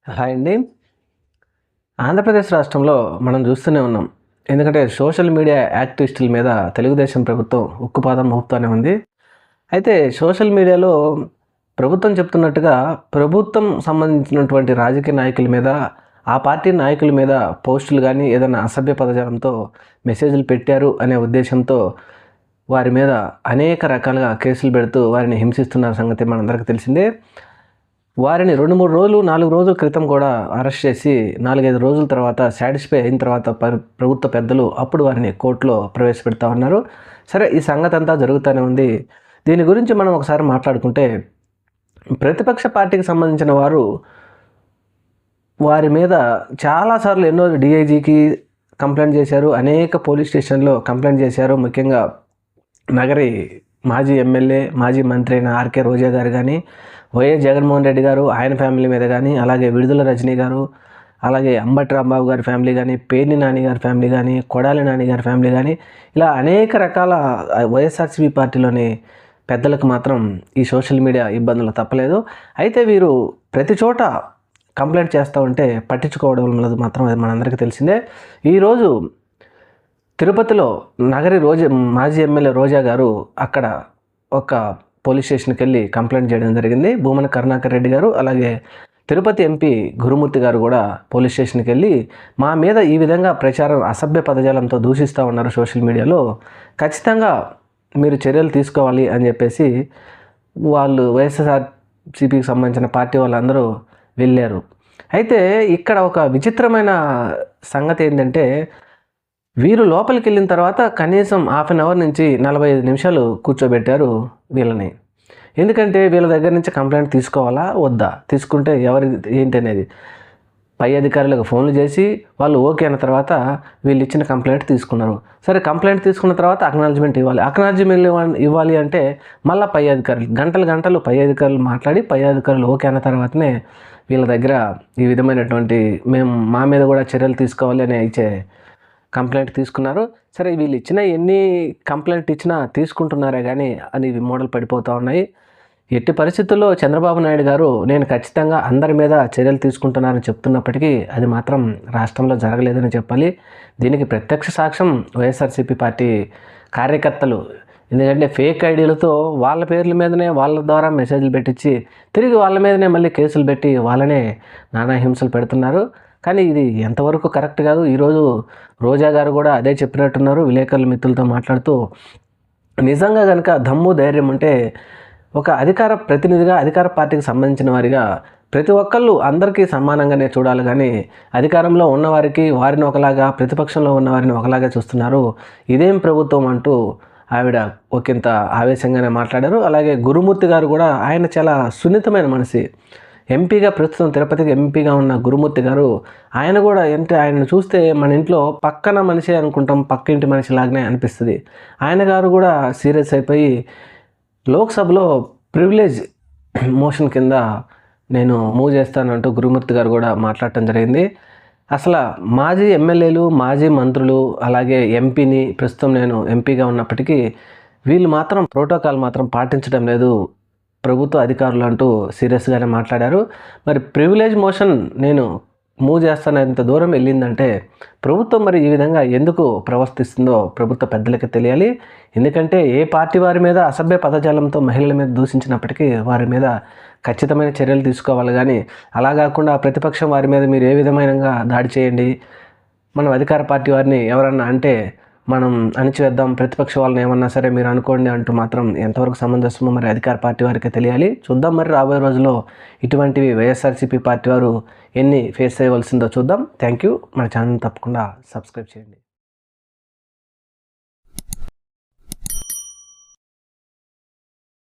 Hi అండి. ఆంధ్రప్రదేశ్ రాష్ట్రంలో మనం చూస్తూనే ఉన్నాం. ఎందుకంటే సోషల్ మీడియా యాక్టివిస్టుల మీద తెలుగుదేశం ప్రభుత్వం ఉక్కుపాదం మోపుతూనే ఉంది. అయితే సోషల్ మీడియాలో ప్రభుత్వం చెప్తున్నట్టుగా ప్రభుత్వం సంబంధించినటువంటి రాజకీయ నాయకుల మీద, ఆ పార్టీ నాయకుల మీద పోస్టులు కానీ ఏదైనా అసభ్య పదజాలంతో మెసేజ్లు పెట్టారు అనే ఉద్దేశంతో వారి మీద అనేక రకాలుగా కేసులు పెడుతూ వారిని హింసిస్తున్న సంగతి మనందరికీ తెలిసిందే. వారిని 2-3 రోజులు 4 రోజుల క్రితం కూడా అరెస్ట్ చేసి 4-5 రోజుల తర్వాత సాటిస్ఫై అయిన తర్వాత ప్రభుత్వ పెద్దలు అప్పుడు వారిని కోర్టులో ప్రవేశపెడతా ఉన్నారు. సరే, ఈ సంగతి అంతా జరుగుతూనే ఉంది. దీని గురించి మనం ఒకసారి మాట్లాడుకుంటే, ప్రతిపక్ష పార్టీకి సంబంధించిన వారి మీద చాలాసార్లు ఎన్నో డిఐజీకి కంప్లైంట్ చేశారు, అనేక పోలీస్ స్టేషన్లో కంప్లైంట్ చేశారు. ముఖ్యంగా నగరి మాజీ ఎమ్మెల్యే, మాజీ మంత్రి అయిన ఆర్కే రోజా గారు కానీ, వైఎస్ జగన్మోహన్ రెడ్డి గారు ఆయన ఫ్యామిలీ మీద కానీ, అలాగే విడుదల రజనీ గారు, అలాగే అంబటి రాంబాబు గారి ఫ్యామిలీ కానీ, పేర్ని నాని గారి ఫ్యామిలీ కానీ, కొడాలి నాని గారి ఫ్యామిలీ కానీ, ఇలా అనేక రకాల వైఎస్ఆర్సీపీ పార్టీలోని పెద్దలకు మాత్రం ఈ సోషల్ మీడియా ఇబ్బందులు తప్పలేదు. అయితే వీరు ప్రతి చోట కంప్లైంట్ చేస్తూ ఉంటే పట్టించుకోవడం లేదు మాత్రం అది మనందరికీ తెలిసిందే. ఈరోజు తిరుపతిలో నగరి మాజీ ఎమ్మెల్యే రోజా గారు అక్కడ ఒక పోలీస్ స్టేషన్కి వెళ్ళి కంప్లైంట్ చేయడం జరిగింది. భూమన కరుణాకర్ రెడ్డి గారు, అలాగే తిరుపతి ఎంపీ గురుమూర్తి గారు కూడా పోలీస్ స్టేషన్కి వెళ్ళి మా మీద ఈ విధంగా ప్రచారం అసభ్య పదజాలంతో దూషిస్తూ ఉన్నారు సోషల్ మీడియాలో, ఖచ్చితంగా మీరు చర్యలు తీసుకోవాలి అని చెప్పేసి వాళ్ళు వైఎస్ఆర్సీపీకి సంబంధించిన పార్టీ వాళ్ళందరూ వెళ్ళారు. అయితే ఇక్కడ ఒక విచిత్రమైన సంగతి ఏంటంటే, వీరు లోపలికి వెళ్ళిన తర్వాత కనీసం ½ అన్ అవర్ నుంచి 45 నిమిషాలు కూర్చోబెట్టారు వీళ్ళని. ఎందుకంటే వీళ్ళ దగ్గర నుంచి కంప్లైంట్ తీసుకోవాలా వద్దా, తీసుకుంటే ఎవరి ఏంటి అనేది పై అధికారులకు ఫోన్లు చేసి వాళ్ళు ఓకే అన్న తర్వాత వీళ్ళు ఇచ్చిన కంప్లైంట్ తీసుకున్నారు. సరే, కంప్లైంట్ తీసుకున్న తర్వాత అక్నాలజ్మెంట్ ఇవ్వాలి అంటే మళ్ళీ పై అధికారులు గంటలు పై అధికారులు మాట్లాడి పై అధికారులు ఓకే అన్న తర్వాతనే వీళ్ళ దగ్గర ఈ విధమైనటువంటి మా మీద కూడా చర్యలు తీసుకోవాలి అని ఇచ్చే కంప్లైంట్ తీసుకున్నారు. సరే, వీళ్ళు ఎన్ని కంప్లైంట్ ఇచ్చినా తీసుకుంటున్నారే కానీ అని మోడల్ పడిపోతూ ఉన్నాయి. ఎట్టి పరిస్థితుల్లో చంద్రబాబు నాయుడు గారు నేను ఖచ్చితంగా అందరి మీద చర్యలు తీసుకుంటున్నారని చెప్తున్నప్పటికీ అది మాత్రం రాష్ట్రంలో జరగలేదని చెప్పాలి. దీనికి ప్రత్యక్ష సాక్ష్యం వైఎస్ఆర్సీపీ పార్టీ కార్యకర్తలు. ఎందుకంటే ఫేక్ ఐడీలతో వాళ్ళ పేర్ల మీదనే వాళ్ళ ద్వారా మెసేజ్లు పెట్టించి తిరిగి వాళ్ళ మీదనే మళ్ళీ కేసులు పెట్టి వాళ్ళనే నానా హింసలు పెడుతున్నారు. కానీ ఇది ఎంతవరకు కరెక్ట్ కాదు. ఈరోజు రోజా గారు కూడా అదే చెప్పినట్టున్నారు విలేకరుల మిత్రులతో మాట్లాడుతూ. నిజంగా కనుక దమ్ము ధైర్యం ఉంటే ఒక అధికార ప్రతినిధిగా, అధికార పార్టీకి సంబంధించిన వారిగా ప్రతి ఒక్కళ్ళు అందరికీ సమానంగానే చూడాలి కానీ అధికారంలో ఉన్నవారికి వారిని ఒకలాగా, ప్రతిపక్షంలో ఉన్నవారిని ఒకలాగా చూస్తున్నారు. ఇదేం ప్రభుత్వం అంటూ ఆవిడ ఒకంత ఆవేశంగానే మాట్లాడారు. అలాగే గురుమూర్తి గారు కూడా, ఆయన చాలా సున్నితమైన మనిషి. ఎంపీగా ప్రస్తుతం తిరుపతికి ఎంపీగా ఉన్న గురుమూర్తి గారు, ఆయన కూడా ఆయనను చూస్తే మన ఇంట్లో పక్కన మనిషి అనుకుంటాం, పక్కింటి మనిషి లాగానే అనిపిస్తుంది. ఆయన గారు కూడా సీరియస్ అయిపోయి లోక్సభలో ప్రివిలేజ్ మోషన్ కింద నేను మూవ్ చేస్తానంటూ గురుమూర్తి గారు కూడా మాట్లాడటం జరిగింది. అసలు మాజీ ఎమ్మెల్యేలు, మాజీ మంత్రులు, అలాగే ఎంపీని ప్రస్తుతం నేను ఎంపీగా ఉన్నప్పటికీ వీళ్ళు మాత్రం ప్రోటోకాల్ మాత్రం పాటించడం లేదు ప్రభుత్వ అధికారులు అంటూ సీరియస్గానే మాట్లాడారు. మరి ప్రివిలేజ్ మోషన్ నేను మూవ్ చేస్తానంత దూరం వెళ్ళిందంటే ప్రభుత్వం మరి ఈ విధంగా ఎందుకు ప్రవర్తిస్తుందో ప్రభుత్వ పెద్దలకి తెలియాలి. ఎందుకంటే ఏ పార్టీ వారి మీద అసభ్య పదజాలంతో మహిళల మీద దూషించినప్పటికీ వారి మీద ఖచ్చితమైన చర్యలు తీసుకోవాలి కానీ అలా కాకుండా ప్రతిపక్షం వారి మీద మీరు ఏ విధమైన దాడి చేయండి, మనం అధికార పార్టీ వారిని ఎవరన్నా అంటే మనం అణిచివేద్దాం, ప్రతిపక్ష వాళ్ళని ఏమన్నా సరే మీరు అనుకోండి అంటూ మాత్రం ఎంతవరకు సమంజసమో మరి అధికార పార్టీ వారికి తెలియాలి. చూద్దాం మరి రాబోయే రోజుల్లో ఇటువంటివి వైఎస్ఆర్సీపీ పార్టీ వారు ఎన్ని ఫేస్ చేయవలసిందో చూద్దాం. Thank you. మన ఛానల్ తప్పకుండా సబ్స్క్రైబ్ చేయండి.